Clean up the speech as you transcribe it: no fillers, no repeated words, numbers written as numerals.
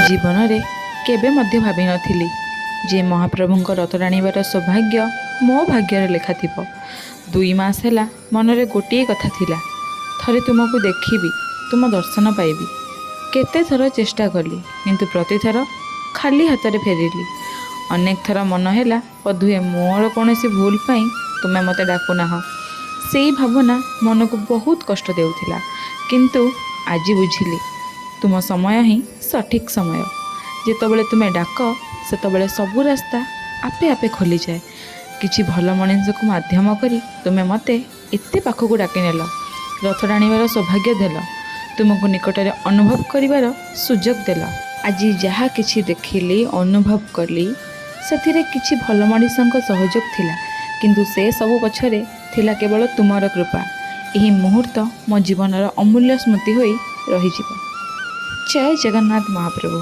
जीवन में केबे मध्य भाभी नथिली जे महाप्रभुंक रथ टाणीबार सौभाग्य मो भाग्य लेखा थिबो। 2 मास है मनरे गोटे कथा थिला, थरे तुमको देखी तुम दर्शन पाइबी। केते थर चेष्टा कली किंतु प्रति थर खाली हाथ में फेरिली। अनेक थर मन है बधुए मोर कौन भूल पाई तुम्हें मत डाकुना। से भावना मन को बहुत कष्ट देउथिला, किंतु आज बुझिली तुम समय ही सठिक समय। जितेबाला तुम्हें डाक से सबू रास्ता आपे आपे खोली जाए। किछि भल मनीष को माध्यम करी तुम्हें मते एते पाखक डाकी नेल, रथ टाणीबार सौभाग्य देल, तुमको निकटरे अनुभव करिवार सुजोग देल। आज जहाँ किछि देखिली अनुभव कली से किछि भल मनीष सहयोग थिला, किंतु से सबु पछरे थिला केवल तुमर कृपा। यही मुहूर्त मो जीवनर अमूल्य स्मृति होई रही। जय जगन्नाथ महाप्रभु।